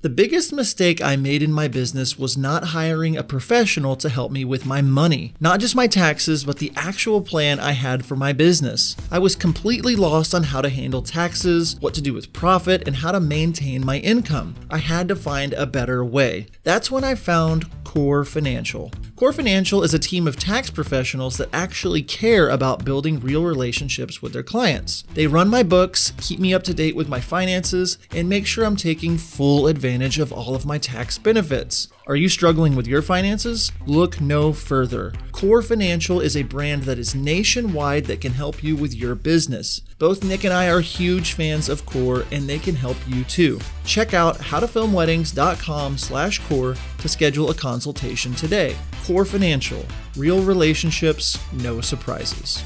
The biggest mistake I made in my business was not hiring a professional to help me with my money. Not just my taxes, but the actual plan I had for my business. I was completely lost on how to handle taxes, what to do with profit, and how to maintain my income. I had to find a better way. That's when I found Core Financial. Core Financial is a team of tax professionals that actually care about building real relationships with their clients. They run my books, keep me up to date with my finances, and make sure I'm taking full advantage of all of my tax benefits. Are you struggling with your finances? Look no further. Core Financial is a brand that is nationwide that can help you with your business. Both Nick and I are huge fans of Core, and they can help you too. Check out howtofilmweddings.com/core to schedule a consultation today. Core Financial, real relationships, no surprises.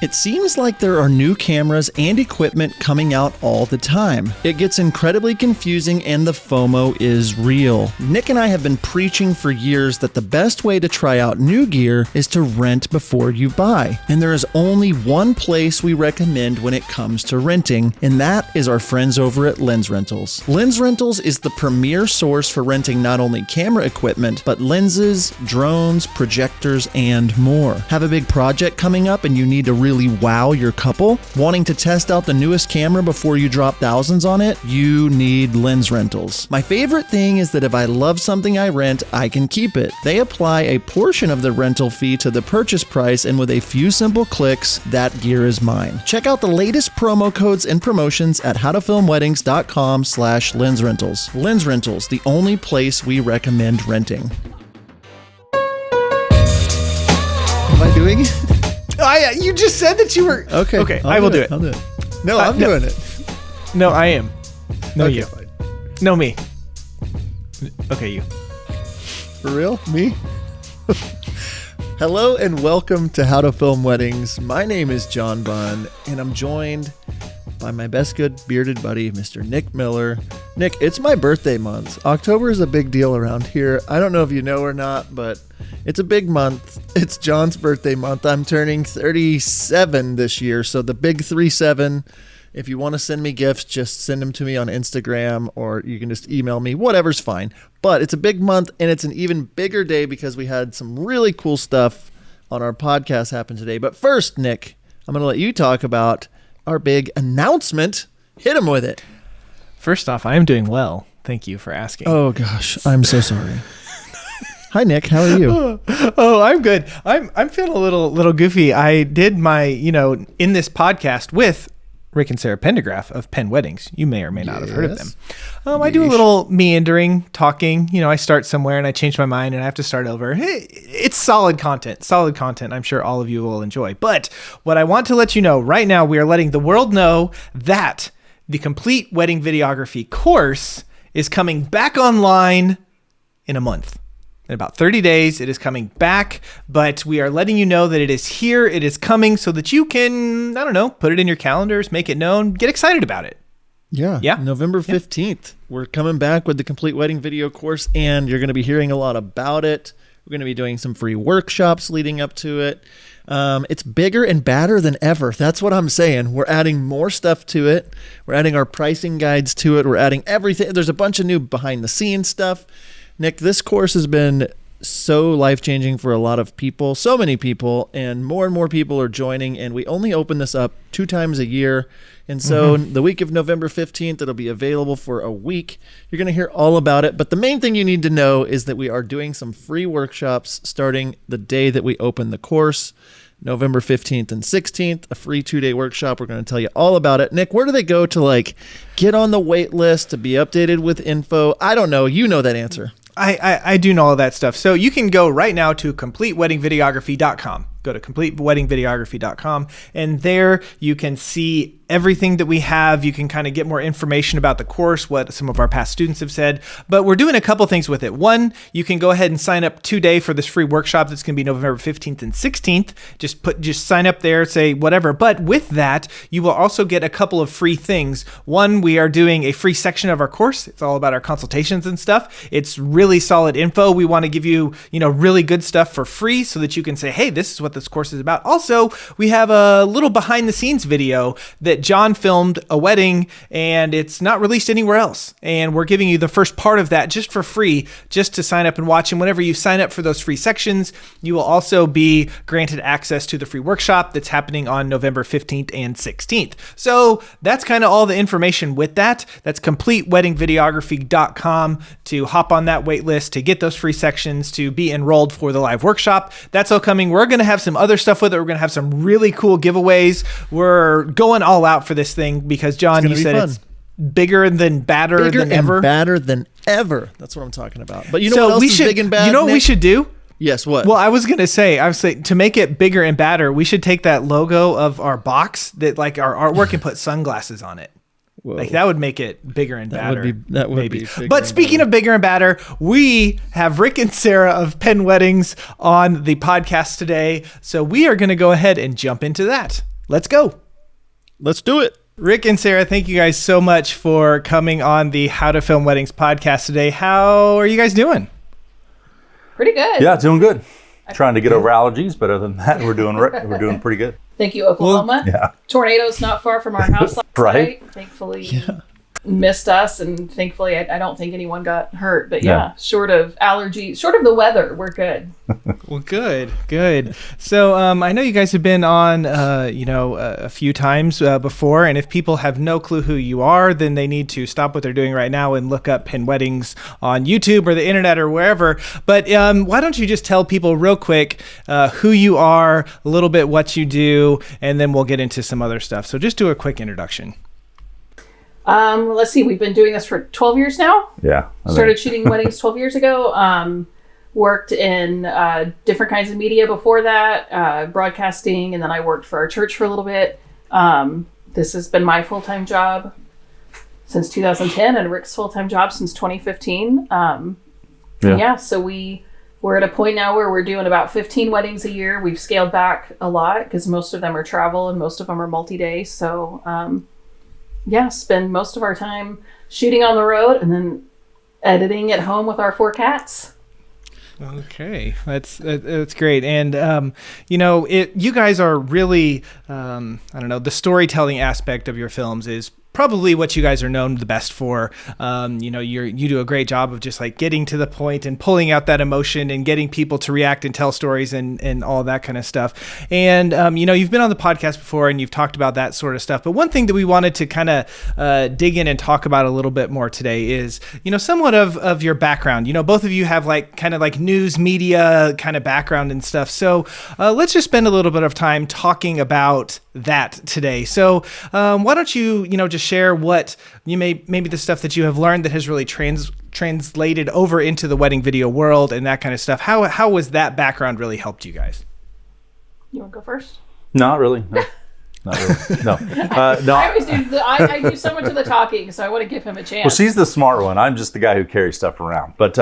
It seems like there are new cameras and equipment coming out all the time. It gets incredibly confusing and the FOMO is real. Nick and I have been preaching for years that the best way to try out new gear is to rent before you buy. And there is only one place we recommend when it comes to renting, and that is our friends over at Lens Rentals. Lens Rentals is the premier source for renting not only camera equipment, but lenses, drones, projectors, and more. Have a big project coming up and you need to really wow your couple? Wanting to test out the newest camera before you drop thousands on it? You need Lens Rentals. My favorite thing is that if I love something I rent, I can keep it. They apply a portion of the rental fee to the purchase price, and with a few simple clicks, that gear is mine. Check out the latest promo codes and promotions at howtofilmweddings.com/Lens Rentals. Lens Rentals, the only place we recommend renting. Am I doing it? You just said that you were... Okay, I will do it. I'll do it. No, I'm doing it. No, I am. No, okay, you. Fine. No, me. Okay, you. For real? Me? Hello and welcome to How to Film Weddings. My name is John Bunn, and I'm joined by my best good bearded buddy, Mr. Nick Miller. Nick, it's my birthday month. October is a big deal around here. I don't know if you know or not, but it's a big month. It's John's birthday month. I'm turning 37 this year, so the big 37. If you want to send me gifts, just send them to me on Instagram, or you can just email me. Whatever's fine. But it's a big month, and it's an even bigger day because we had some really cool stuff on our podcast happen today. But first, Nick, I'm going to let you talk about our big announcement. Hit him with it. First off, I am doing well. Thank you for asking. Oh, gosh. I'm so sorry. Hi, Nick. How are you? Oh, I'm good. I'm feeling a little goofy. I did my, in this podcast with Rick and Sarah Pendergraph of Penn Weddings. You may or may not have heard of them. I do a little meandering, talking. I start somewhere and I change my mind and I have to start over. It's solid content. I'm sure all of you will enjoy. But what I want to let you know right now, we are letting the world know that the complete wedding videography course is coming back online in a month. In about 30 days, it is coming back, but we are letting you know that it is here, it is coming, so that you can, put it in your calendars, make it known, get excited about it. Yeah. November 15th, we're coming back with the complete wedding video course, and you're going to be hearing a lot about it. We're going to be doing some free workshops leading up to it. It's bigger and badder than ever. That's what I'm saying. We're adding more stuff to it. We're adding our pricing guides to it. We're adding everything. There's a bunch of new behind the scenes stuff. Nick, this course has been so life-changing for a lot of people, so many people, and more people are joining, and we only open this up 2 times a year. And so the week of November 15th, it'll be available for a week. You're going to hear all about it. But the main thing you need to know is that we are doing some free workshops starting the day that we open the course, November 15th and 16th, a free 2-day workshop. We're going to tell you all about it. Nick, where do they go to get on the wait list, to be updated with info? I don't know. You know that answer. I do know all that stuff. So you can go right now to CompleteWeddingVideography.com. Go to CompleteWeddingVideography.com, and there you can see everything that we have. You can kind of get more information about the course, what some of our past students have said. But we're doing a couple things with it. One, you can go ahead and sign up today for this free workshop that's going to be November 15th and 16th. Just sign up there, say whatever. But with that, you will also get a couple of free things. One, we are doing a free section of our course. It's all about our consultations and stuff. It's really solid info. We want to give you, really good stuff for free so that you can say, hey, this is what what this course is about. Also, we have a little behind the scenes video that John filmed a wedding, and it's not released anywhere else. And we're giving you the first part of that just for free, just to sign up and watch. And whenever you sign up for those free sections, you will also be granted access to the free workshop that's happening on November 15th and 16th. So that's kind of all the information with that. That's CompleteWeddingVideography.com to hop on that wait list, to get those free sections, to be enrolled for the live workshop. That's all coming. We're going to have some other stuff with it. We're going to have some really cool giveaways. We're going all out for this thing because, John, you said it's bigger than badder than ever. Badder than ever. That's what I'm talking about. But you know what else is big and bad? You know what we should do? Yes, what? Well, I was saying to make it bigger and badder, we should take that logo of our box, that like our artwork, and put sunglasses on it. Whoa. Like that would make it bigger and badder. That would be But speaking of bigger and badder, we have Rick and Sarah of Penn Weddings on the podcast today. So we are going to go ahead and jump into that. Let's go. Let's do it. Rick and Sarah, thank you guys so much for coming on the How to Film Weddings podcast today. How are you guys doing? Pretty good. Yeah, doing good. Trying to get over allergies, but other than that, we're doing pretty good. Thank you, Oklahoma. Well, yeah. Tornadoes not far from our house last right. night. Thankfully, missed us, and thankfully, I don't think anyone got hurt. But yeah, short of allergies, short of the weather, we're good. Well, good. So I know you guys have been on, a few times before, and if people have no clue who you are, then they need to stop what they're doing right now and look up Penn Weddings on YouTube or the internet or wherever. But why don't you just tell people real quick who you are, a little bit what you do, and then we'll get into some other stuff. So just do a quick introduction. Let's see. We've been doing this for 12 years now. Yeah. Started shooting weddings 12 years ago. Worked in different kinds of media before that, broadcasting, and then I worked for our church for a little bit. This has been my full-time job since 2010 and Rick's full-time job since 2015. So we're at a point now where we're doing about 15 weddings a year. We've scaled back a lot because most of them are travel and most of them are multi-day. So spend most of our time shooting on the road and then editing at home with our 4 cats. Okay, that's great. And, you guys are really, the storytelling aspect of your films is probably what you guys are known the best for. You do a great job of just like getting to the point and pulling out that emotion and getting people to react and tell stories and all that kind of stuff. And, you've been on the podcast before and you've talked about that sort of stuff. But one thing that we wanted to kind of dig in and talk about a little bit more today is, somewhat of your background. Both of you have like kind of like news media kind of background and stuff. So let's just spend a little bit of time talking about that today. So why don't you, just share what you maybe the stuff that you have learned that has really translated over into the wedding video world and that kind of stuff. How was that background really helped you guys? You want to go first? Not really. No. Not really. No. No. I always do. I do so much of the talking, so I want to give him a chance. Well, she's the smart one. I'm just the guy who carries stuff around. But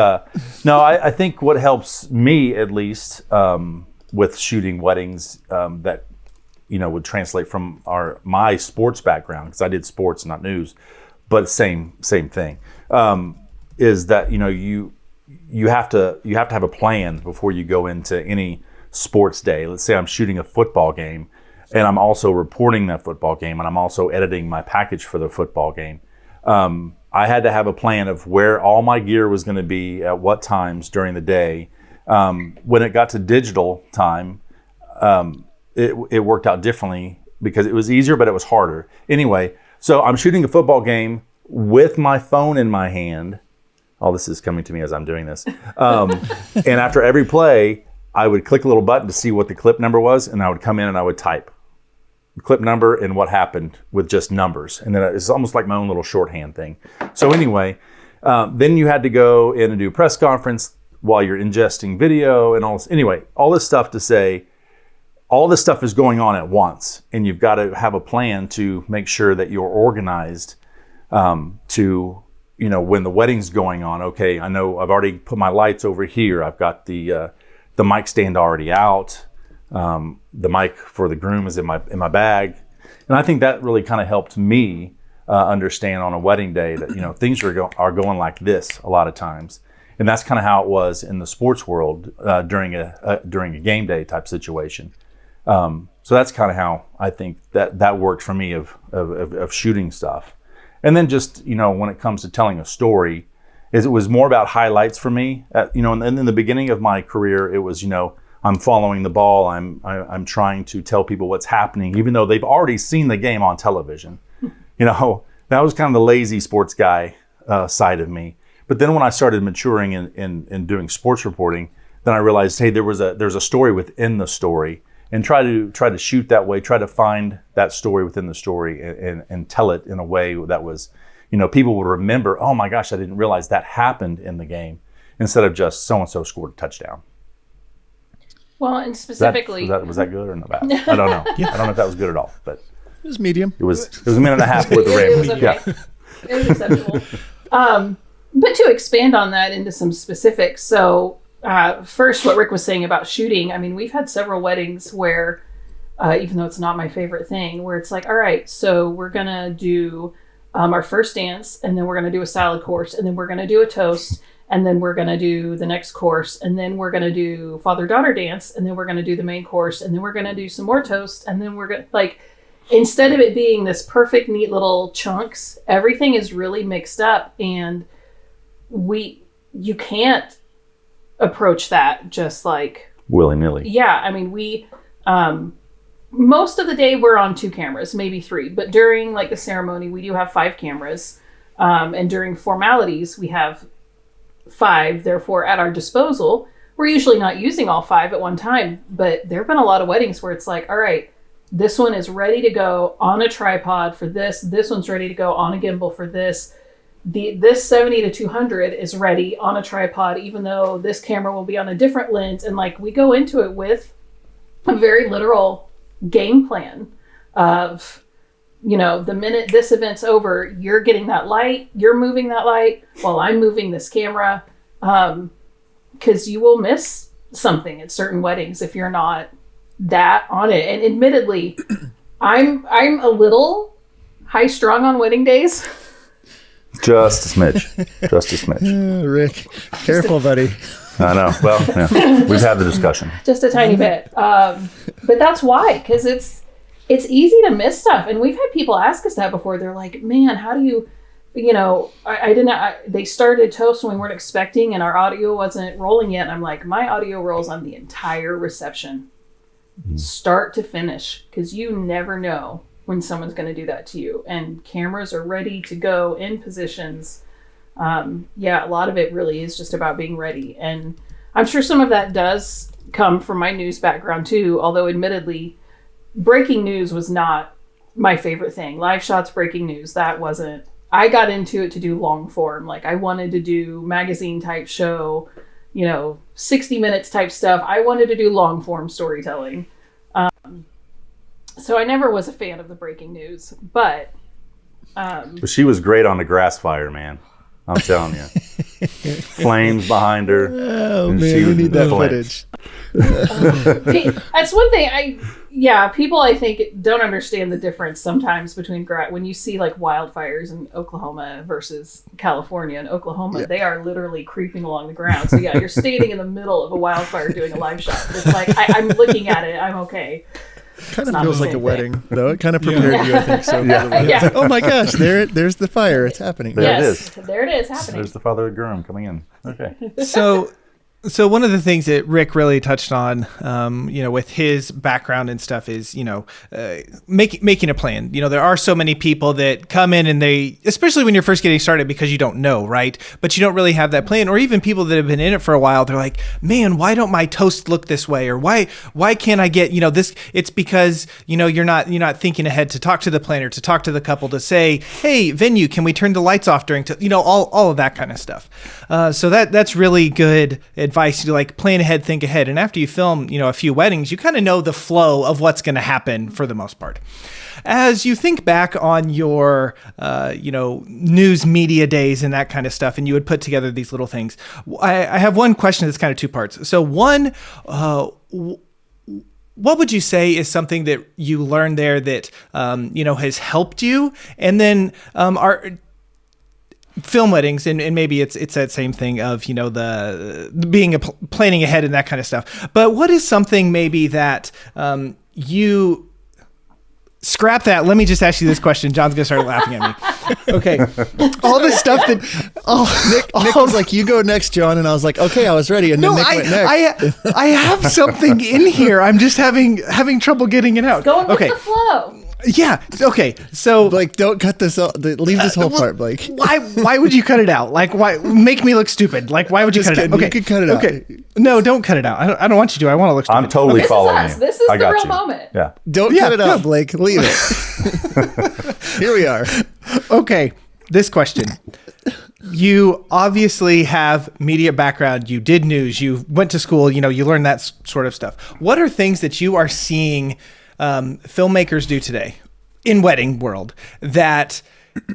no, I think what helps me at least with shooting weddings that would translate from my sports background, because I did sports, not news, but same thing, is that you have to have a plan before you go into any sports day. Let's say I'm shooting a football game, and I'm also reporting that football game, and I'm also editing my package for the football game. I had to have a plan of where all my gear was going to be at what times during the day. When it got to digital time, it worked out differently because it was easier, but it was harder. Anyway, so I'm shooting a football game with my phone in my hand. All this is coming to me as I'm doing this. And after every play, I would click a little button to see what the clip number was, and I would come in and I would type the clip number and what happened with just numbers. And then it's almost like my own little shorthand thing. So anyway, then you had to go in and do a press conference while you're ingesting video and all this. Anyway, all this stuff to say, all this stuff is going on at once, and you've got to have a plan to make sure that you're organized to, when the wedding's going on. Okay, I know I've already put my lights over here. I've got the mic stand already out. The mic for the groom is in my bag, and I think that really kind of helped me understand on a wedding day that things are going like this a lot of times. And that's kind of how it was in the sports world during a game day type situation. So that's kind of how I think that worked for me of shooting stuff. And then just, when it comes to telling a story, it was more about highlights for me. And in the beginning of my career, it was, I'm following the ball. I'm trying to tell people what's happening, even though they've already seen the game on television. That was kind of the lazy sports guy side of me. But then when I started maturing and doing sports reporting, then I realized, hey, there's a story within the story, and try to shoot that way, try to find that story within the story and tell it in a way that was, people would remember, oh my gosh, I didn't realize that happened in the game, instead of just so-and-so scored a touchdown. Well, and specifically... Was that good or not bad? I don't know. I don't know if that was good at all, but... It was medium. It was a minute and a half worth of rambling. Okay. Yeah. It was acceptable. But to expand on that into some specifics, so first, what Rick was saying about shooting, I mean, we've had several weddings where, even though it's not my favorite thing, where it's like, all right, so we're going to do our first dance, and then we're going to do a salad course, and then we're going to do a toast, and then we're going to do the next course, and then we're going to do father-daughter dance, and then we're going to do the main course, and then we're going to do some more toast, and then we're going to, like, instead of it being this perfect, neat little chunks, everything is really mixed up, and you can't approach that just like willy-nilly. Yeah, I mean, we most of the day we're on 2 cameras, maybe 3, but during like the ceremony we do have 5 cameras, and during formalities we have 5. Therefore, at our disposal, we're usually not using all 5 at one time. But there have been a lot of weddings where it's like, all right, this one is ready to go on a tripod for this. This one's ready to go on a gimbal for this. This 70 to 200 is ready on a tripod, even though this camera will be on a different lens. And like, we go into it with a very literal game plan of, the minute this event's over, you're getting that light, you're moving that light while I'm moving this camera. 'Cause you will miss something at certain weddings if you're not that on it. And admittedly, I'm a little high strung on wedding days. Just a smidge. Rick, careful, buddy. I know. Well, yeah. We've had the discussion. Just a tiny bit. But that's why, because it's easy to miss stuff. And we've had people ask us that before. They're like, man, how do you, they started toast when we weren't expecting and our audio wasn't rolling yet. And I'm like, my audio rolls on the entire reception, start to finish, because you never know when someone's going to do that to you. And cameras are ready to go in positions. A lot of it really is just about being ready. And I'm sure some of that does come from my news background too, although admittedly, breaking news was not my favorite thing. Live shots, breaking news, that wasn't. I got into it to do long form. Like, I wanted to do magazine type show, 60 minutes type stuff. I wanted to do long form storytelling. So I never was a fan of the breaking news, but she was great on the grass fire, man. I'm telling you. Flames behind her. Oh, man, we need that footage. That's one thing people I think don't understand the difference sometimes between when you see like wildfires in Oklahoma versus California. In Oklahoma, they are literally creeping along the ground. So yeah, you're standing in the middle of a wildfire doing a live shot. It's like, I'm looking at it, I'm okay. Kind of feels like a wedding, though. It kind of prepared you, I think, so. It's like, oh my gosh, there's the fire. It's happening. There it is happening. There's the father of groom coming in. Okay. So one of the things that Rick really touched on, with his background and stuff is, making a plan. There are so many people that come in and they, especially when you're first getting started, because you don't know, right? But you don't really have that plan. Or even people that have been in it for a while, they're like, man, why don't my toast look this way? Or why can't I get, this? It's because, you're not thinking ahead to talk to the planner, to talk to the couple, to say, hey, venue, can we turn the lights off during, all of that kind of stuff. So that's really good advice to like plan ahead, think ahead. And after you film, a few weddings, you kind of know the flow of what's going to happen for the most part. As you think back on your, news media days and that kind of stuff, and you would put together these little things, I have one question that's kind of 2 parts. So one, what would you say is something that you learned there that, has helped you? And then are film weddings, and maybe it's that same thing of, the being planning ahead and that kind of stuff. But what is something maybe that, you scrap that. Let me just ask you this question. John's gonna start laughing at me. Okay, all this stuff that Nick was like, "You go next, John," and I was like, "Okay, I was ready." And then Nick went next. I have something in here. I'm just having trouble getting it out. Going with the flow. Yeah. Okay. So, Blake, don't cut this out. Leave this whole part, Blake. why would you cut it out? Like, why make me look stupid? Like, why would you cut it out? Okay, you could cut it out. Okay. No, don't cut it out. I don't want you to. I want to look stupid. I'm totally following This is us. you. This is I the got real you. moment. Yeah. Don't Yeah, cut it out, no. Blake. Leave it. Here we are. Okay. This question. You obviously have media background. You did news. You went to school. You learned that sort of stuff. What are things that you are seeing filmmakers do today in wedding world that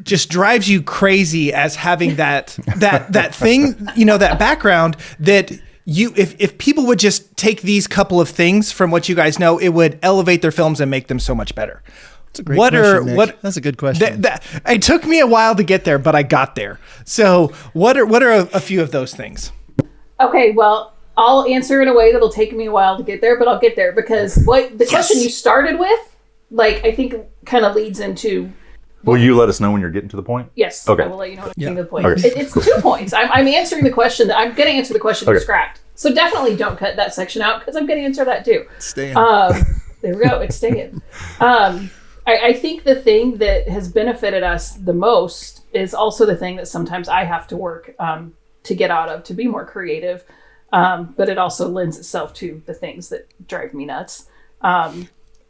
just drives you crazy as having that thing, that background that if people would just take these couple of things from what you guys know, it would elevate their films and make them so much better. That's a great question, Nick. That's a good question. It took me a while to get there, but I got there. So what are a few of those things? Okay, well, I'll answer in a way that'll take me a while to get there, but I'll get there because what the question you started with, I think kind of leads into. Will you let us know when you're getting to the point? Yes. Okay. I will let you know when I'm getting to the point. Okay. It's 2 points. I'm answering the question. I'm going to answer the question you scrapped. So definitely don't cut that section out because I'm going to answer that too. Stay in. There we go. It's staying. I think the thing that has benefited us the most is also the thing that sometimes I have to work to get out of, to be more creative. But it also lends itself to the things that drive me nuts.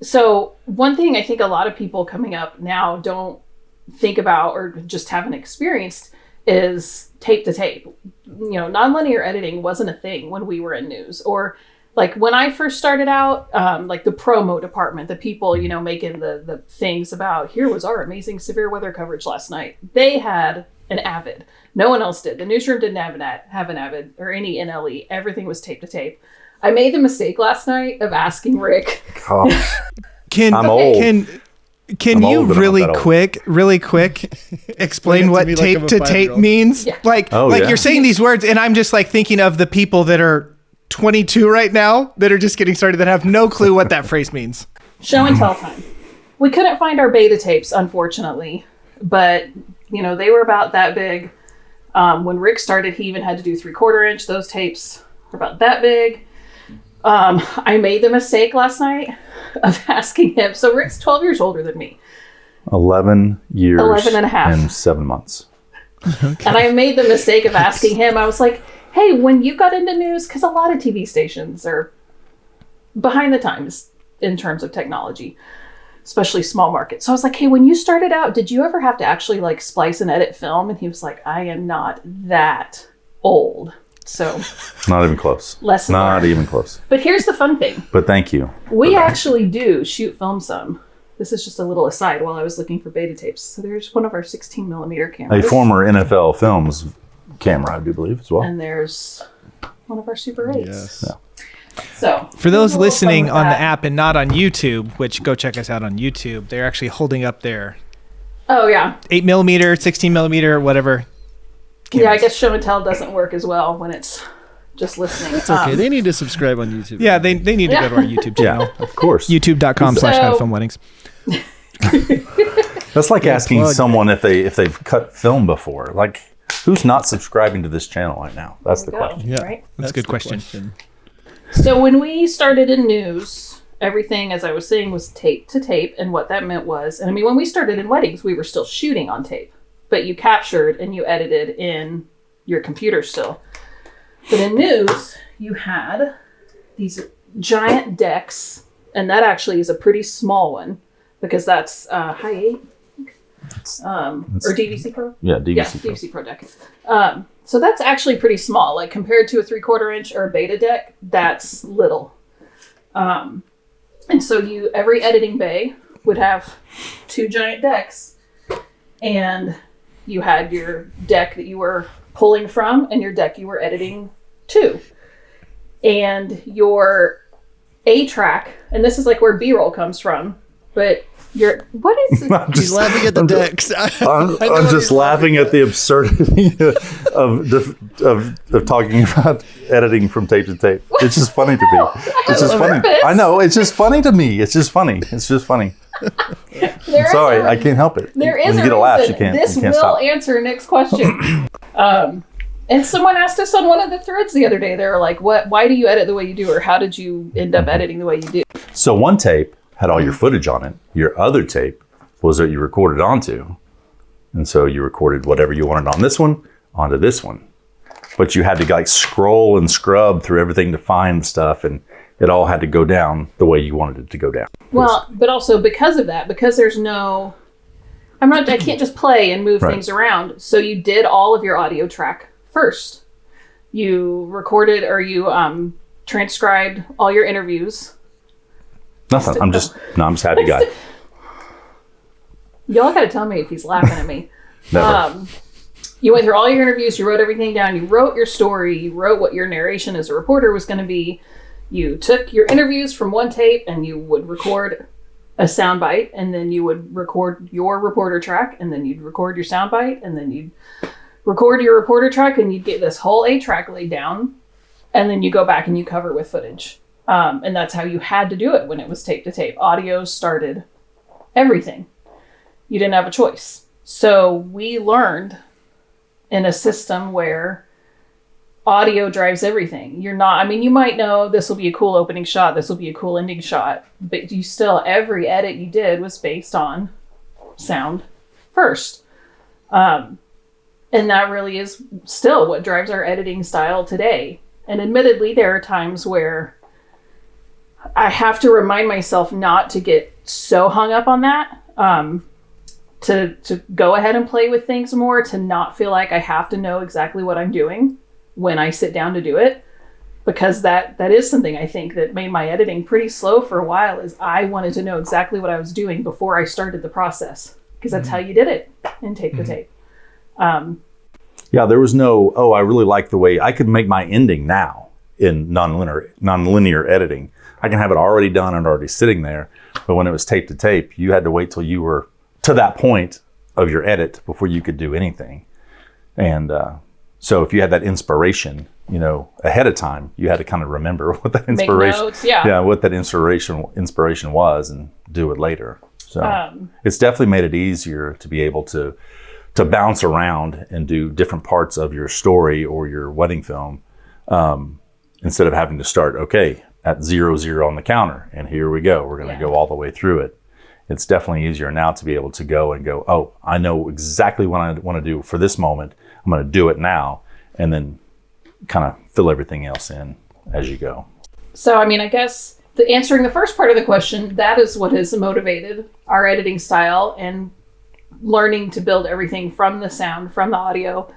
So one thing I think a lot of people coming up now don't think about or just haven't experienced is tape to tape. Nonlinear editing wasn't a thing when we were in news, or when I first started out, the promo department, the people, making the things about here was our amazing severe weather coverage last night. They had an Avid. No one else did. The newsroom didn't have an Avid or any NLE. Everything was tape to tape. I made the mistake last night of asking Rick. I'm old. Can I'm you old, but I'm really not that old. quick explain what me like tape I'm a to tape 5-year-old. means? Yeah. Yeah. You're saying these words and I'm just thinking of the people that are 22 right now that are just getting started that have no clue what that phrase means. Show and tell time. We couldn't find our beta tapes, unfortunately, but they were about that big. When Rick started, he even had to do 3/4 inch. Those tapes were about that big. I made the mistake last night of asking him. So Rick's 12 years older than me. 11 years 11 and a half. and 7 months. And I made the mistake of asking him. I was like, hey, when you got into news, because a lot of TV stations are behind the times in terms of technology, especially small markets. So I was like, hey, when you started out, did you ever have to actually splice and edit film? And he was like, I am not that old. So Not even close. Lesson Not learned. even close. But here's the fun thing. But thank you. We actually do shoot film some. This is just a little aside while I was looking for beta tapes. So there's one of our 16 millimeter A cameras. former NFL Films camera, I do believe, as well. And there's one of our Super 8s. Yes. Yeah. So For those a little listening fun with on the that. app and not on YouTube, which go check us out on YouTube, they're actually holding up their Oh, yeah. 8 millimeter, 16 millimeter, whatever. Yeah, I cameras. guess show and tell doesn't work as well when it's just listening. It's okay. They need to subscribe on YouTube. Yeah, they need to go to our YouTube channel. Yeah, of course. YouTube.com/HowToFilmWeddings. That's like asking plug. someone if they've cut film before. Like, who's not subscribing to this channel right now? That's the There we go. question. Yeah. Right? That's a good the question. So when we started in news, everything, as I was saying, was tape to tape. And what that meant was, and I mean, when we started in weddings, we were still shooting on tape, but you captured and you edited in your computer still. But in news, you had these giant decks, and that actually is a pretty small one because that's high 8 or DVC Pro. Yeah, DVC. Yeah, Pro. DVC Pro deck. So that's actually pretty small. Like compared to a 3/4 inch or a beta deck, that's little. And so every editing bay would have 2 giant decks, and you had your deck that you were pulling from and your deck you were editing to. And your A track, and this is like where B-roll comes from, but What is it? He's laughing at the decks. I'm just laughing at the absurdity of talking about editing from tape to tape. It's just funny to me. It's just funny. I know. It's just funny to me. It's just funny. It's just funny. Sorry, I can't help it. There is when you a get a laugh, reason. you can't. This you can't will stop. answer Nick's question. And someone asked us on one of the threads the other day. They were like, Why do you edit the way you do, or how did you end up editing the way you do?" So one tape had all your footage on it. Your other tape was what you recorded onto. And so you recorded whatever you wanted on this one onto this one. But you had to like scroll and scrub through everything to find stuff, and it all had to go down the way you wanted it to go down. Well, but also because of that, because there's no, I can't just play and move things around. So you did all of your audio track first. You recorded or you transcribed all your interviews. Nothing. I'm just happy guy. Y'all gotta tell me if he's laughing at me. Never. You went through all your interviews, you wrote everything down, you wrote your story, you wrote what your narration as a reporter was going to be. You took your interviews from one tape and you would record a soundbite, and then you would record your reporter track, and then you'd record your soundbite, and then you'd record your reporter track, and you'd get this whole A track laid down, and then you go back and you cover with footage. And that's how you had to do it when it was tape to tape. Audio started everything. You didn't have a choice. So we learned in a system where audio drives everything. You might know this will be a cool opening shot, this will be a cool ending shot, but every edit you did was based on sound first. And that really is still what drives our editing style today. And admittedly, there are times where I have to remind myself not to get so hung up on that, to go ahead and play with things more, to not feel like I have to know exactly what I'm doing when I sit down to do it, because that is something I think that made my editing pretty slow for a while, is I wanted to know exactly what I was doing before I started the process, because that's how you did it in tape to tape. Yeah, there was no, I really like the way I could make my ending now in nonlinear editing. I can have it already done and already sitting there. But when it was tape to tape, you had to wait till you were to that point of your edit before you could do anything. And so if you had that inspiration, ahead of time, you had to kind of remember what that inspiration, make notes, what that inspiration was, and do it later. So it's definitely made it easier to be able to bounce around and do different parts of your story or your wedding film, instead of having to start, at 0, on the counter, and here we go. We're going to go all the way through it. It's definitely easier now to be able to go, I know exactly what I want to do for this moment. I'm going to do it now, and then kind of fill everything else in as you go. So, I guess answering the first part of the question, that is what has motivated our editing style and learning to build everything from the sound, from the audio.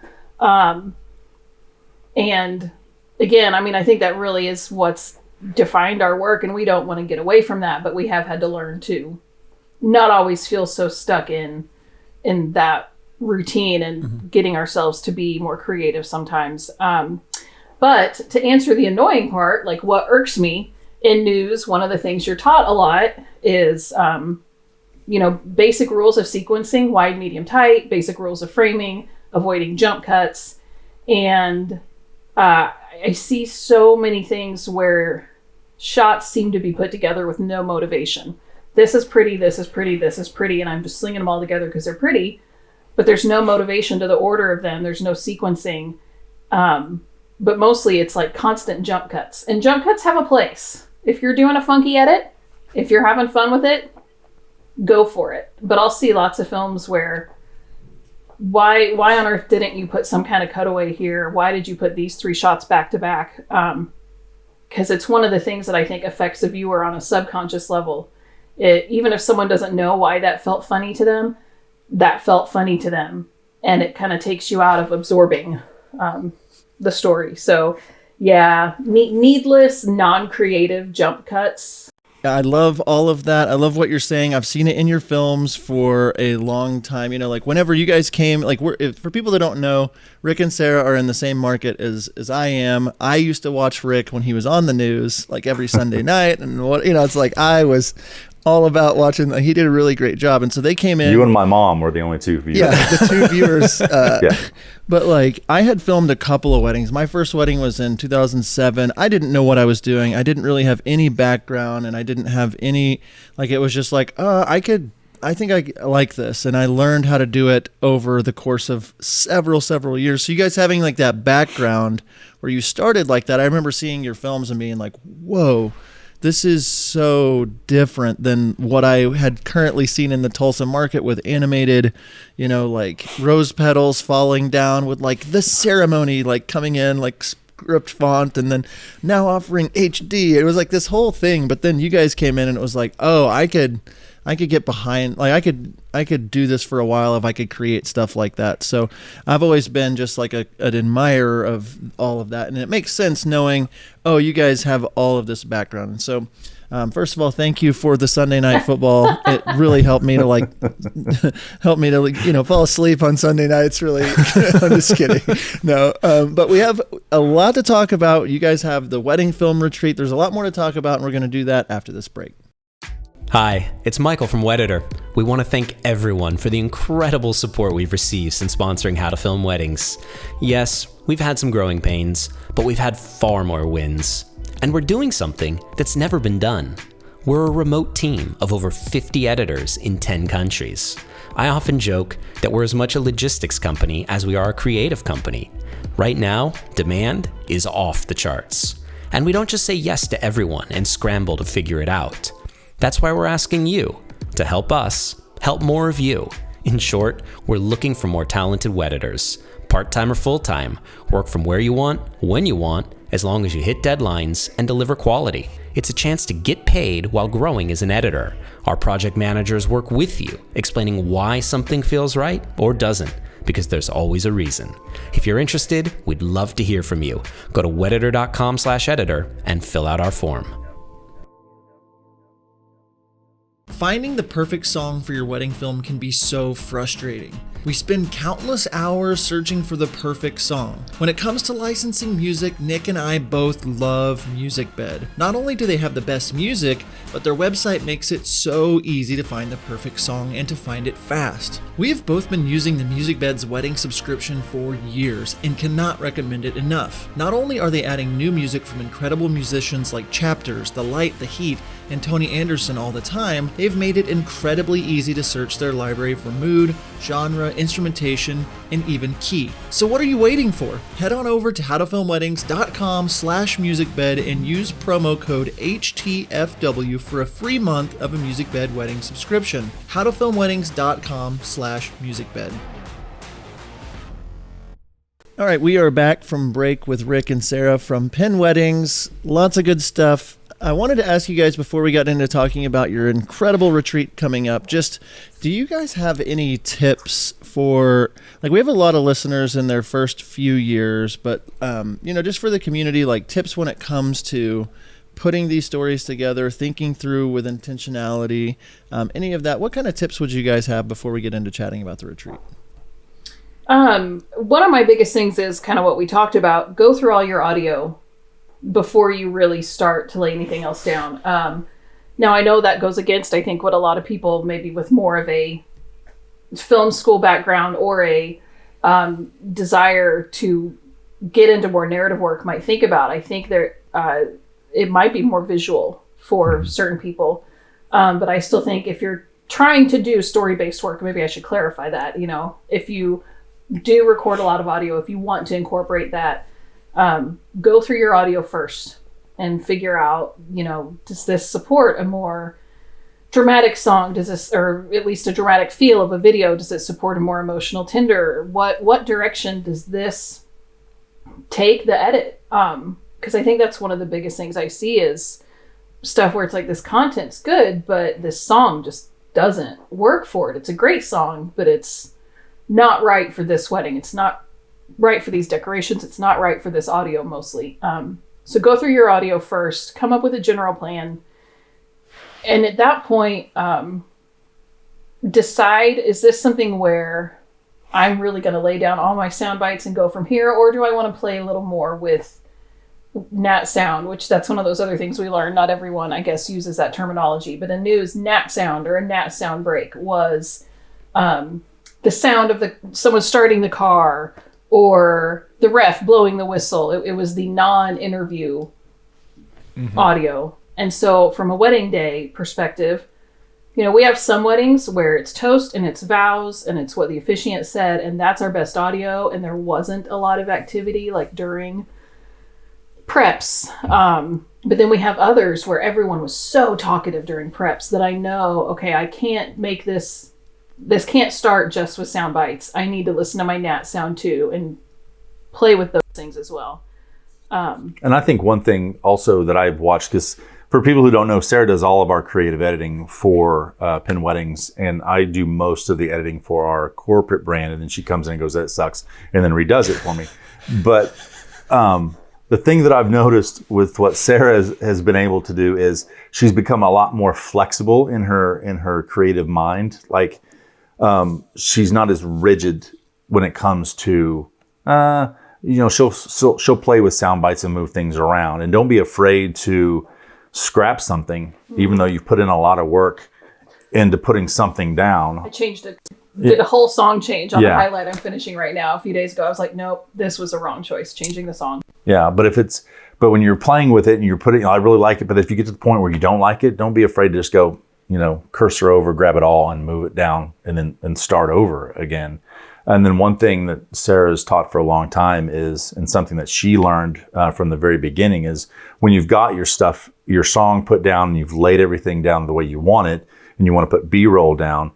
And again, I think that really is what's defined our work, and we don't want to get away from that, but we have had to learn to not always feel so stuck in that routine and getting ourselves to be more creative sometimes. But to answer the annoying part, like what irks me in news, one of the things you're taught a lot is, basic rules of sequencing, wide, medium, tight, basic rules of framing, avoiding jump cuts. And I see so many things where shots seem to be put together with no motivation. This is pretty, this is pretty, this is pretty, and I'm just slinging them all together because they're pretty, but there's no motivation to the order of them. There's no sequencing. But mostly it's like constant jump cuts. And jump cuts have a place. If you're doing a funky edit, if you're having fun with it, go for it. But I'll see lots of films where why on earth didn't you put some kind of cutaway here? Why did you put these 3 shots back to back? Because it's one of the things that I think affects the viewer on a subconscious level. Even if someone doesn't know why that felt funny to them, that felt funny to them. And it kind of takes you out of absorbing the story. So yeah, needless, non-creative jump cuts. I love all of that. I love what you're saying. I've seen it in your films for a long time. Whenever you guys came, for people that don't know, Rick and Sarah are in the same market as I am. I used to watch Rick when he was on the news, every Sunday night. And it's like I was all about watching. He did a really great job. And so they came in. You and my mom were the only two viewers. Yeah, the two viewers. Yeah. But like, I had filmed a couple of weddings. My first wedding was in 2007. I didn't know what I was doing. I didn't really have any background, and I didn't have any, like, it was just like, I think I like this. And I learned how to do it over the course of several years. So you guys having like that background where you started like that, I remember seeing your films and being like, whoa, this is so different than what I had currently seen in the Tulsa market with animated, like rose petals falling down with like the ceremony, like coming in like script font, and then now offering HD. It was like this whole thing. But then you guys came in and it was like, oh, I could get behind, like I could do this for a while if I could create stuff like that. So I've always been just like an admirer of all of that. And it makes sense knowing, oh, you guys have all of this background. And so first of all, thank you for the Sunday night football. It really helped me to fall asleep on Sunday nights. Really, I'm just kidding. No, but we have a lot to talk about. You guys have the wedding film retreat. There's a lot more to talk about, and we're going to do that after this break. Hi, it's Michael from Wedditor. We want to thank everyone for the incredible support we've received since sponsoring How to Film Weddings. Yes, we've had some growing pains, but we've had far more wins. And we're doing something that's never been done. We're a remote team of over 50 editors in 10 countries. I often joke that we're as much a logistics company as we are a creative company. Right now, demand is off the charts. And we don't just say yes to everyone and scramble to figure it out. That's why we're asking you to help us help more of you. In short, we're looking for more talented Wedditors. Part-time or full-time, work from where you want, when you want, as long as you hit deadlines and deliver quality. It's a chance to get paid while growing as an editor. Our project managers work with you, explaining why something feels right or doesn't, because there's always a reason. If you're interested, we'd love to hear from you. Go to wedditor.com/editor and fill out our form. Finding the perfect song for your wedding film can be so frustrating. We spend countless hours searching for the perfect song. When it comes to licensing music, Nick and I both love MusicBed. Not only do they have the best music, but their website makes it so easy to find the perfect song and to find it fast. We have both been using the MusicBed's wedding subscription for years and cannot recommend it enough. Not only are they adding new music from incredible musicians like Chapters, The Light, The Heat, and Tony Anderson all the time, they've made it incredibly easy to search their library for mood, genre, instrumentation, and even key. So what are you waiting for? Head on over to howtofilmweddings.com/musicbed and use promo code HTFW for a free month of a MusicBed wedding subscription. howtofilmweddings.com/musicbed. All right, we are back from break with Rick and Sarah from Penn Weddings. Lots of good stuff. I wanted to ask you guys before we got into talking about your incredible retreat coming up, just do you guys have any tips for, like, we have a lot of listeners in their first few years, but, just for the community, like tips when it comes to putting these stories together, thinking through with intentionality, any of that. What kind of tips would you guys have before we get into chatting about the retreat? One of my biggest things is kind of what we talked about. Go through all your audio before you really start to lay anything else down. Now I know that goes against, I think, what a lot of people maybe with more of a film school background or a desire to get into more narrative work might think about. I think there it might be more visual for certain people. But I still think if you're trying to do story-based work, maybe I should clarify that, if you do record a lot of audio, if you want to incorporate that, go through your audio first and figure out, does this support a more dramatic song? Does this, or at least a dramatic feel of a video? Does it support a more emotional, tender? What direction does this take the edit? Because I think that's one of the biggest things I see is stuff where it's like, this content's good, but this song just doesn't work for it. It's a great song, but it's not right for this wedding. It's not right for these decorations. It's not right for this audio mostly. So go through your audio first, come up with a general plan. And at that point, decide, is this something where I'm really going to lay down all my sound bites and go from here? Or do I want to play a little more with nat sound, which that's one of those other things we learned. Not everyone, I guess, uses that terminology, but a news nat sound or a nat sound break was the sound of someone starting the car or the ref blowing the whistle. It was the non-interview audio. And so from a wedding day perspective, we have some weddings where it's toast and it's vows and it's what the officiant said, and that's our best audio. And there wasn't a lot of activity like during preps. But then we have others where everyone was so talkative during preps that I know, okay, I can't make this can't start just with sound bites. I need to listen to my nat sound too and play with those things as well. And I think one thing also that I've watched, because for people who don't know, Sarah does all of our creative editing for Penn Weddings, and I do most of the editing for our corporate brand, and then she comes in and goes, that sucks, and then redoes it for me. But the thing that I've noticed with what Sarah has been able to do is she's become a lot more flexible in her creative mind. Like she's not as rigid when it comes to she'll play with sound bites and move things around, and don't be afraid to scrap something, even though you've put in a lot of work into putting something down. I changed it. Did a whole song change on the highlight I'm finishing right now. A few days ago, I was like, nope, this was a wrong choice, changing the song. Yeah, but when you're playing with it and you're putting, I really like it, but if you get to the point where you don't like it, don't be afraid to just go, cursor over, grab it all and move it down and start over again. And then one thing that Sarah's taught for a long time is, and something that she learned from the very beginning, is when you've got your song put down and you've laid everything down the way you want it, and you want to put B-roll down,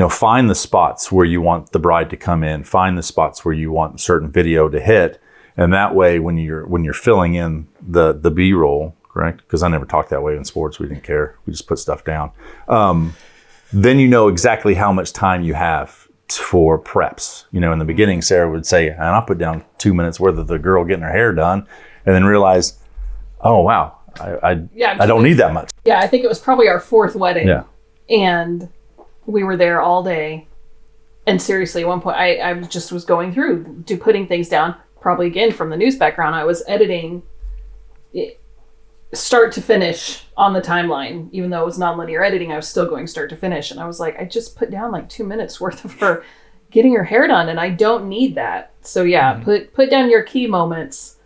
find the spots where you want the bride to come in, find the spots where you want certain video to hit. And that way, when you're filling in the B-roll, correct? Because I never talked that way in sports. We didn't care. We just put stuff down. Then you know exactly how much time you have for preps. In the beginning, Sarah would say, and I'll put down 2 minutes worth of the girl getting her hair done, and then realize, oh, wow, I don't need that much. Yeah, I think it was probably our fourth wedding. Yeah. And we were there all day. And seriously, at one point, I just was going through, putting things down. Probably, again, from the news background, I was editing it, start to finish on the timeline. Even though it was nonlinear editing, I was still going start to finish. And I was like, I just put down like 2 minutes worth of her getting her hair done, and I don't need that. So yeah, put down your key moments,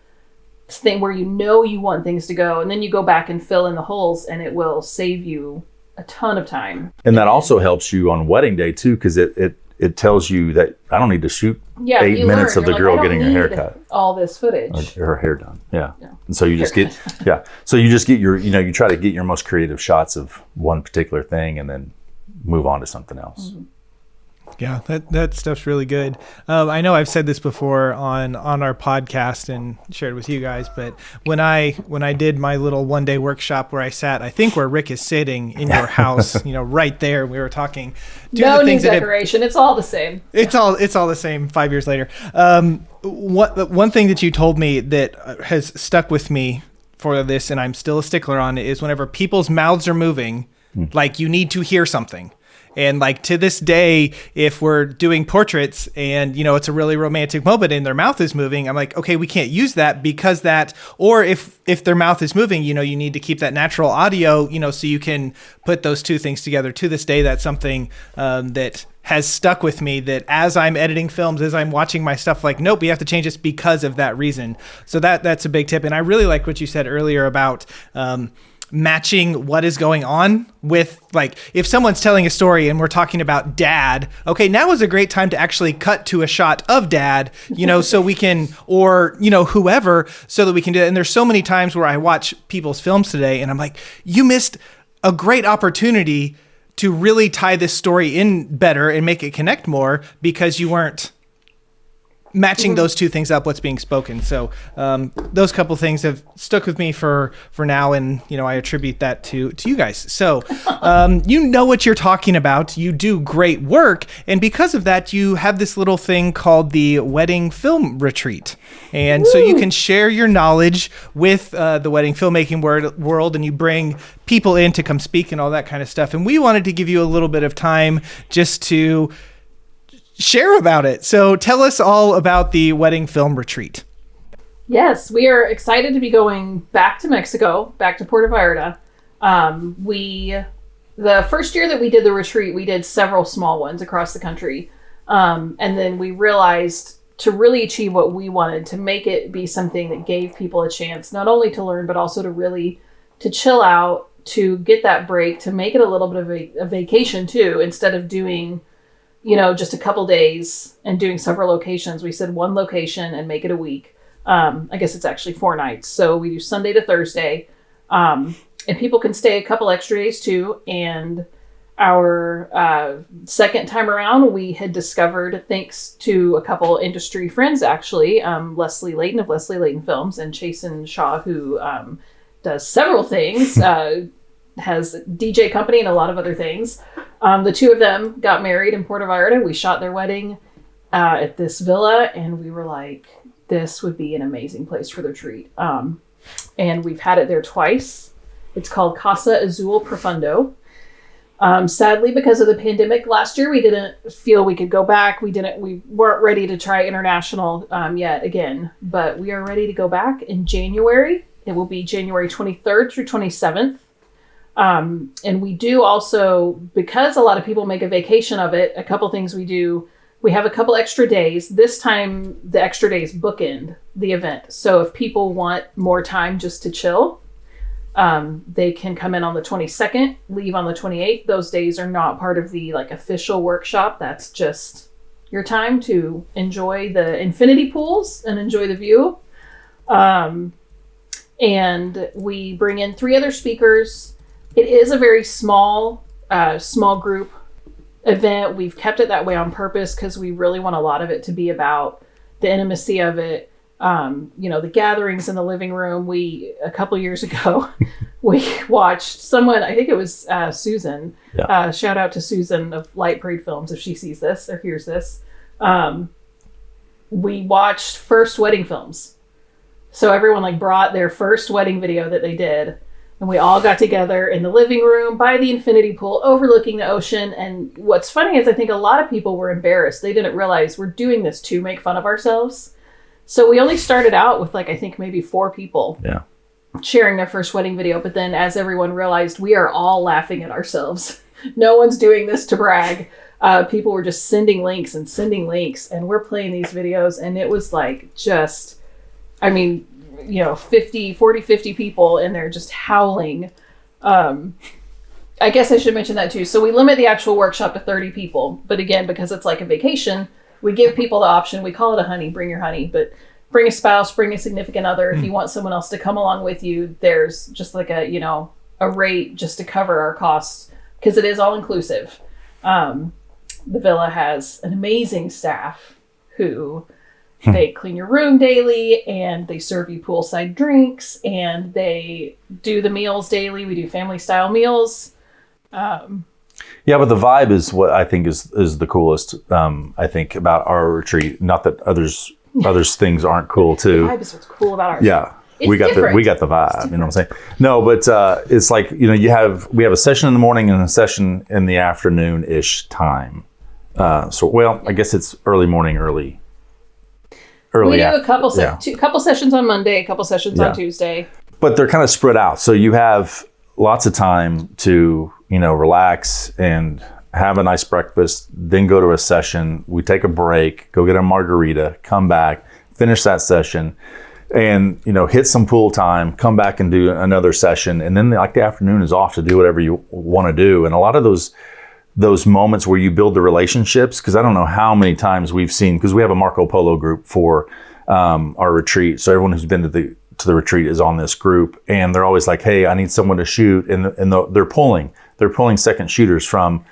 thing where you want things to go, and then you go back and fill in the holes, and it will save you a ton of time. And that also helps you on wedding day too, because it tells you that I don't need to shoot 8 minutes of the girl getting her hair cut. All this footage. Or her hair done. Yeah. And so you just get, So you just get you try to get your most creative shots of one particular thing and then move on to something else. Mm-hmm. Yeah, that stuff's really good. I know I've said this before on our podcast and shared with you guys, but when I did my little one-day workshop where I sat, I think where Rick is sitting in your house, right there, we were talking. No new decoration. It's all the same. It's all the same 5 years later. One thing that you told me that has stuck with me for this, and I'm still a stickler on it, is whenever people's mouths are moving, like you need to hear something. And like to this day, if we're doing portraits and, it's a really romantic moment and their mouth is moving, I'm like, okay, we can't use that because that, or if their mouth is moving, you need to keep that natural audio, so you can put those two things together. To this day, that's something that has stuck with me, that as I'm editing films, as I'm watching my stuff, like, nope, we have to change this because of that reason. So that's a big tip. And I really like what you said earlier about, matching what is going on with, like, if someone's telling a story and we're talking about dad, okay, now is a great time to actually cut to a shot of dad, so we can, or, whoever, so that we can do it. And there's so many times where I watch people's films today and I'm like, you missed a great opportunity to really tie this story in better and make it connect more because you weren't matching those two things up, what's being spoken. So those couple things have stuck with me for now, and I attribute that to you guys. So you know what you're talking about. You do great work, and because of that, you have this little thing called the Wedding Film Retreat. And so you can share your knowledge with the wedding filmmaking world, and you bring people in to come speak and all that kind of stuff. And we wanted to give you a little bit of time just to share about it. So tell us all about the Wedding Film Retreat. Yes, we are excited to be going back to Mexico, back to Puerto Vallarta. The first year that we did the retreat, we did several small ones across the country. And then we realized to really achieve what we wanted, to make it be something that gave people a chance, not only to learn, but also to chill out, to get that break, to make it a little bit of a vacation too, instead of doing, just a couple days and doing several locations. We said one location and make it a week. I guess it's actually 4 nights. So we do Sunday to Thursday. And people can stay a couple extra days too. And our second time around, we had discovered, thanks to a couple industry friends actually, Leslie Layton of Leslie Layton Films and Chasen Shaw, who does several things, has a DJ company and a lot of other things. The two of them got married in Puerto Vallarta. We shot their wedding at this villa, and we were like, this would be an amazing place for the retreat. And we've had it there twice. It's called Casa Azul Profundo. Sadly, because of the pandemic last year, we didn't feel we could go back. We weren't ready to try international yet again, but we are ready to go back in January. It will be January 23rd through 27th. And we do also, because a lot of people make a vacation of it, a couple things we do. We have a couple extra days. This time, the extra days bookend the event. So if people want more time just to chill, they can come in on the 22nd, leave on the 28th. Those days are not part of the official workshop. That's just your time to enjoy the infinity pools and enjoy the view. And we bring in 3 other speakers. It is a very small group event. We've kept it that way on purpose because we really want a lot of it to be about the intimacy of it. The gatherings in the living room. A couple years ago, we watched someone, I think it was Susan. Yeah. Shout out to Susan of Light Parade Films if she sees this or hears this. We watched first wedding films. So everyone brought their first wedding video that they did. And we all got together in the living room by the infinity pool overlooking the ocean. And what's funny is I think a lot of people were embarrassed. They didn't realize we're doing this to make fun of ourselves. So we only started out with I think maybe 4 people sharing their first wedding video. But then as everyone realized, we are all laughing at ourselves. No one's doing this to brag. People were just sending links. And we're playing these videos. And it was 50 people, and they're just howling. I guess I should mention that too. So we limit the actual workshop to 30 people. But again, because it's like a vacation, we give people the option. We call it a honey, bring your honey, but bring a spouse, bring a significant other. If you want someone else to come along with you, there's just a rate just to cover our costs, because it is all inclusive. The villa has an amazing staff who they clean your room daily, and they serve you poolside drinks, and they do the meals daily. We do family style meals. Yeah, but the vibe is what I think is the coolest. I think about our retreat. Not that others things aren't cool too. The vibe is what's cool about ours. Yeah, we got the vibe. You know what I'm saying? No, but it's we have a session in the morning and a session in the afternoon ish time. I guess it's early morning, early. We do a couple sessions on Monday, a couple sessions on Tuesday. But they're kind of spread out. So you have lots of time to, relax and have a nice breakfast, then go to a session. We take a break, go get a margarita, come back, finish that session, and, hit some pool time, come back and do another session. And then the afternoon is off to do whatever you want to do. And a lot of those moments where you build the relationships, because I don't know how many times we've seen, because we have a Marco Polo group for our retreat. So everyone who's been to the retreat is on this group, and they're always like, hey, I need someone to shoot. And they're pulling second shooters from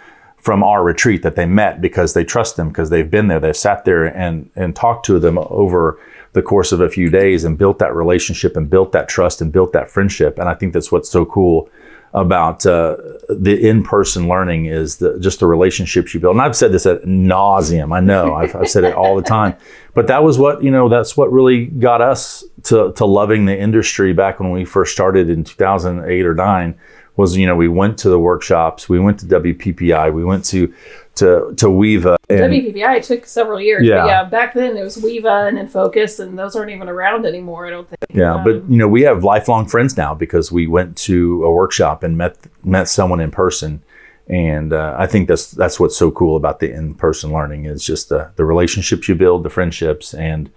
our retreat that they met because they trust them, because they've been there. They've sat there and talked to them over the course of a few days and built that relationship and built that trust and built that friendship. And I think that's what's so cool about the in-person learning is just the relationships you build. And I've said this ad nauseum. I know I've said it all the time, but that was what, that's what really got us to loving the industry back when we first started in 2008 or 9, was, we went to the workshops, we went to WPPI, we went to WEVA. And WPPI took several years. Yeah. But yeah, back then it was WEVA and InFocus, and those aren't even around anymore, I don't think. yeah, but we have lifelong friends now because we went to a workshop and met someone in person. And I think that's what's so cool about the in-person learning is just the relationships you build, the friendships, and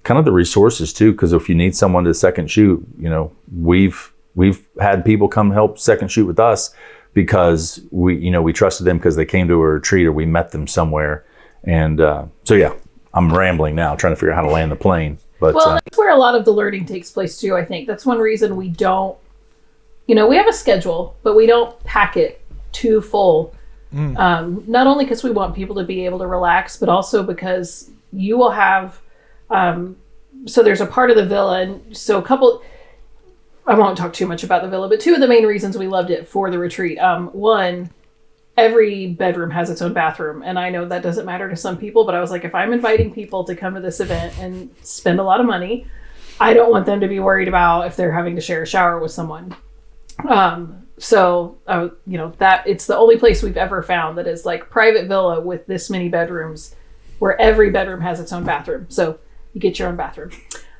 kind of the resources too. Because if you need someone to second shoot, we've had people come help second shoot with us because we trusted them because they came to a retreat or we met them somewhere. And so yeah, I'm rambling now, trying to figure out how to land the plane. But that's where a lot of the learning takes place too. I think that's one reason we don't. We have a schedule, but we don't pack it too full. Not only because we want people to be able to relax, but also because you will have. So there's a part of the villa, and so I won't talk too much about the villa, but two of the main reasons we loved it for the retreat. One, every bedroom has its own bathroom. And I know that doesn't matter to some people, but I was like, if I'm inviting people to come to this event and spend a lot of money, I don't want them to be worried about if they're having to share a shower with someone. That it's the only place we've ever found that is like private villa with this many bedrooms where every bedroom has its own bathroom. So you get your own bathroom.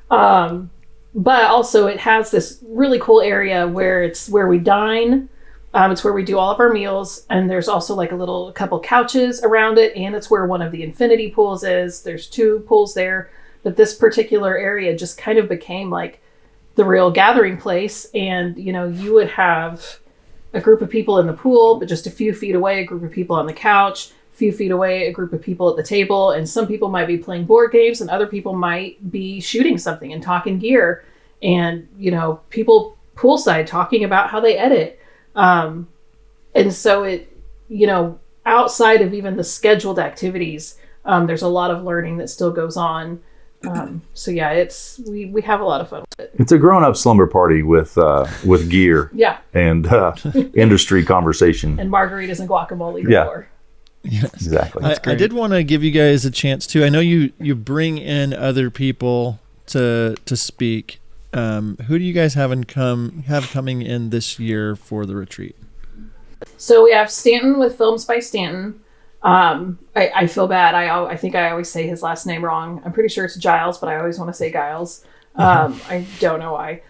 But also it has this really cool area where it's where we dine. It's where we do all of our meals. And there's also like a couple couches around it. And it's where one of the infinity pools is. There's 2 pools there. But this particular area just kind of became like the real gathering place. And, you would have a group of people in the pool, but just a few feet away, a group of people on the couch, a few feet away, a group of people at the table. And some people might be playing board games and other people might be shooting something and talking gear. And, people poolside talking about how they edit. And so it, outside of even the scheduled activities, there's a lot of learning that still goes on. So yeah, we have a lot of fun with it. It's a grown-up slumber party with gear. Yeah. And industry conversation. And margaritas and guacamole. Yeah. Before. Yes. Exactly. I did want to give you guys a chance too. I know you bring in other people to speak. Who do you guys have coming in this year for the retreat? So we have Stanton with Films by Stanton. I feel bad. I think I always say his last name wrong. I'm pretty sure it's Giles, but I always want to say Giles. I don't know why.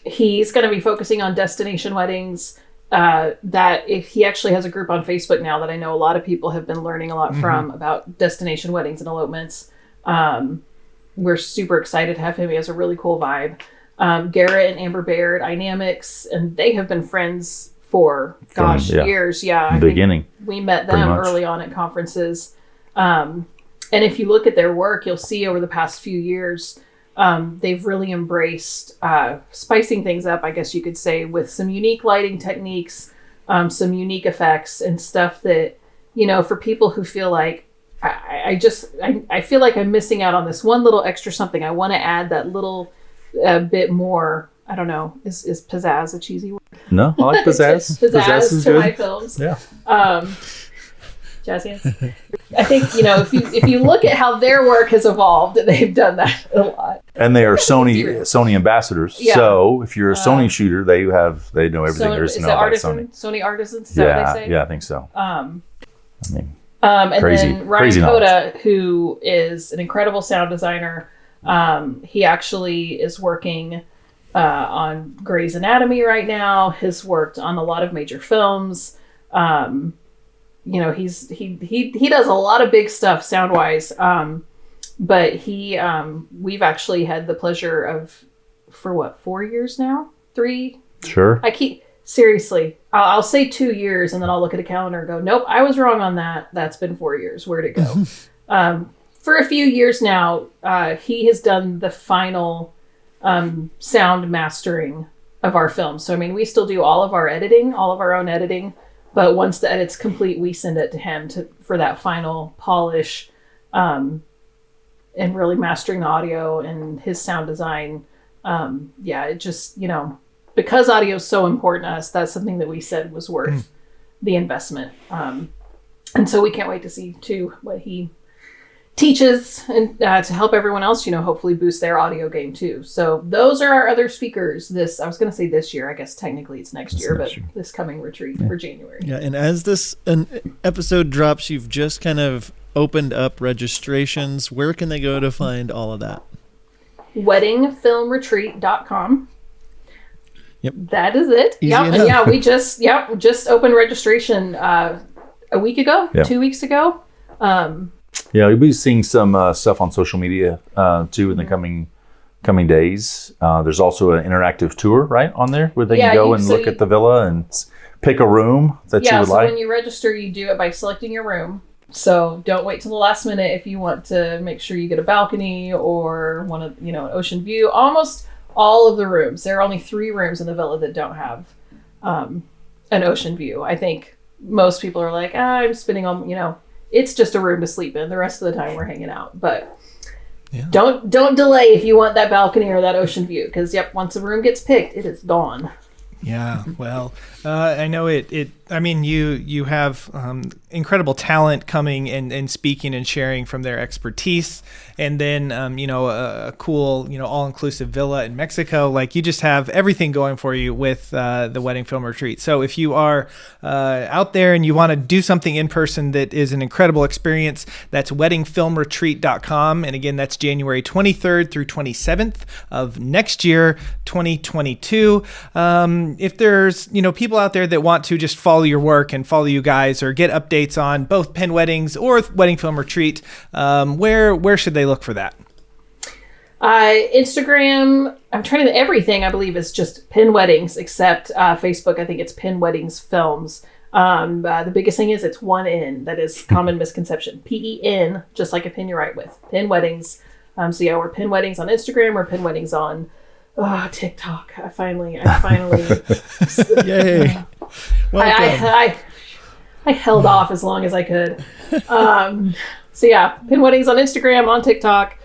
He's going to be focusing on destination weddings. He actually has a group on Facebook now that I know a lot of people have been learning a lot from about destination weddings and elopements. We're super excited to have him. He has a really cool vibe. Garrett and Amber Baird, Dynamics, and they have been friends for years. Yeah. Beginning. We met them early on at conferences. And if you look at their work, you'll see over the past few years, they've really embraced spicing things up, I guess you could say, with some unique lighting techniques, some unique effects and stuff that, for people who feel like, I feel like I'm missing out on this one little extra something. I want to add that little bit more. I don't know. Is pizzazz a cheesy word? No, I like pizzazz. pizzazz is to good. my films. Yeah. Jazz hands. I think if you look at how their work has evolved, they've done that a lot. And they are Sony ambassadors. Yeah. So if you're a Sony shooter, they know everything there is to know about Sony Artisans. Is that what they say? Yeah, I think so. And Crazy- then Ryan crazy Coda, who is an incredible sound designer. He actually is working on Grey's Anatomy right now. Has worked on a lot of major films. He does a lot of big stuff sound wise. But we've actually had the pleasure of, for 4 years now? 3? Sure. Seriously, I'll say 2 years and then I'll look at a calendar and go, nope, I was wrong on that. That's been 4 years. Where'd it go? For a few years now, he has done the final sound mastering of our films. So, we still do all of our editing, all of our own editing. But once the edit's complete, we send it to him for that final polish and really mastering the audio and his sound design. It just, because audio is so important to us, that's something that we said was worth the investment. And so we can't wait to see too what he teaches and to help everyone else, hopefully boost their audio game too. So those are our other speakers. I was going to say this year, I guess technically it's next year, but this coming retreat for January. Yeah, and as an episode drops, you've just kind of opened up registrations. Where can they go to find all of that? weddingfilmretreat.com. Yep. That is it. Easy And enough. we just opened registration a week ago, 2 weeks ago. Yeah, you'll be seeing some stuff on social media too in the coming days. There's also an interactive tour right on there where they can go and look at the villa and pick a room that you would like. When you register, you do it by selecting your room. So don't wait till the last minute if you want to make sure you get a balcony or an ocean view. Almost all of the rooms. There are only 3 rooms in the villa that don't have an ocean view. I think most people are like, I'm spending on, it's just a room to sleep in. The rest of the time we're hanging out. But don't delay if you want that balcony or that ocean view. Because, once a room gets picked, it is gone. Yeah, well, I know it. I mean, you have incredible talent coming and speaking and sharing from their expertise, and then a cool all-inclusive villa in Mexico. Like, you just have everything going for you with the Wedding Film Retreat. So if you are out there and you want to do something in person that is an incredible experience, that's weddingfilmretreat.com, and again, that's January 23rd through 27th of next year, 2022. If there's people out there that want to just follow your work and follow you guys or get updates on both Penn Weddings or Wedding Film Retreat, where should they look for that? Instagram, I'm trying to, everything I believe is just Penn Weddings, except Facebook. I think it's Penn Weddings Films. The biggest thing is it's one N. That is common misconception. PEN, just like a pin you write with. Penn Weddings. We're Penn Weddings on Instagram or Penn Weddings on TikTok. I finally. Yay! I held off as long as I could. Penn Weddings on Instagram, on TikTok,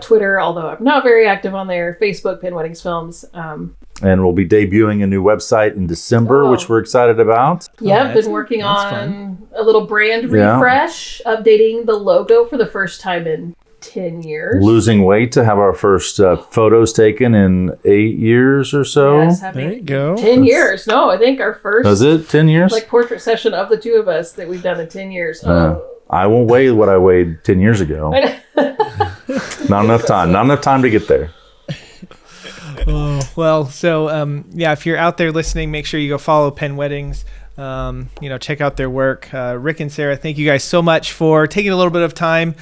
Twitter, although I'm not very active on there. Facebook, Penn Weddings Films. And we'll be debuting a new website in December, which we're excited about. Been working on a little brand refresh, updating the logo for the first time in 10 years. Losing weight to have our first photos taken in 8 years or so. Yes, there you go. 10 years. No, I think our first. Was it 10 years? Portrait session of the two of us that we've done in 10 years. I won't weigh what I weighed 10 years ago. Not enough time. Not enough time to get there. Well, so if you're out there listening, make sure you go follow Penn Weddings. Check out their work. Rick and Sarah, thank you guys so much for taking a little bit of time,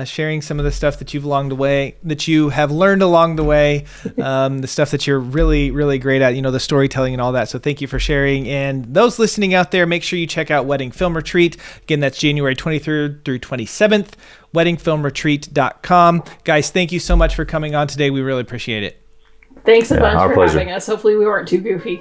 sharing some of the stuff that you have learned along the way, the stuff that you're really, really great at, the storytelling and all that. So thank you for sharing. And those listening out there, make sure you check out Wedding Film Retreat. Again, that's January 23rd through 27th, weddingfilmretreat.com. Guys, thank you so much for coming on today. We really appreciate it. Thanks a bunch for pleasure. having us. Hopefully we weren't too goofy.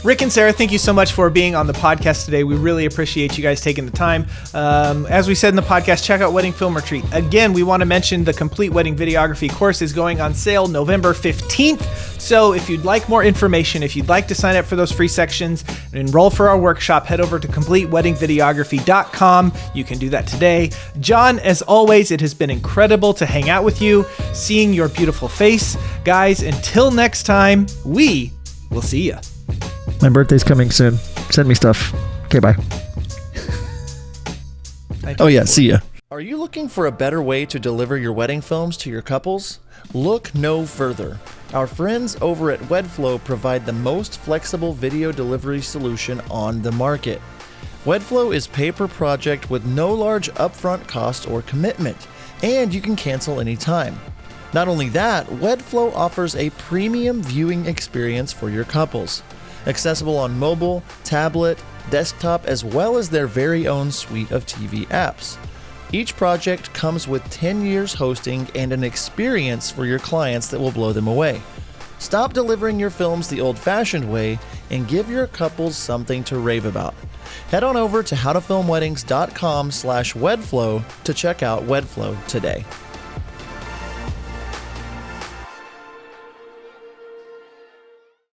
Rick and Sarah, thank you so much for being on the podcast today. We really appreciate you guys taking the time. As we said in the podcast, check out Wedding Film Retreat. Again, we want to mention the complete wedding videography course is going on sale November 15th. So if you'd like more information, if you'd like to sign up for those free sections and enroll for our workshop, head over to CompleteWeddingVideography.com. You can do that today. John, as always, it has been incredible to hang out with you, seeing your beautiful face. Guys, until next time, we will see ya. My birthday's coming soon. Send me stuff. Okay, bye. Oh yeah, see ya. Are you looking for a better way to deliver your wedding films to your couples? Look no further. Our friends over at WedFlow provide the most flexible video delivery solution on the market. WedFlow is pay per project with no large upfront cost or commitment, and you can cancel anytime. Not only that, WedFlow offers a premium viewing experience for your couples, accessible on mobile, tablet, desktop, as well as their very own suite of TV apps. Each project comes with 10 years hosting and an experience for your clients that will blow them away. Stop delivering your films the old-fashioned way and give your couples something to rave about. Head on over to howtofilmweddings.com/WedFlow to check out WedFlow today.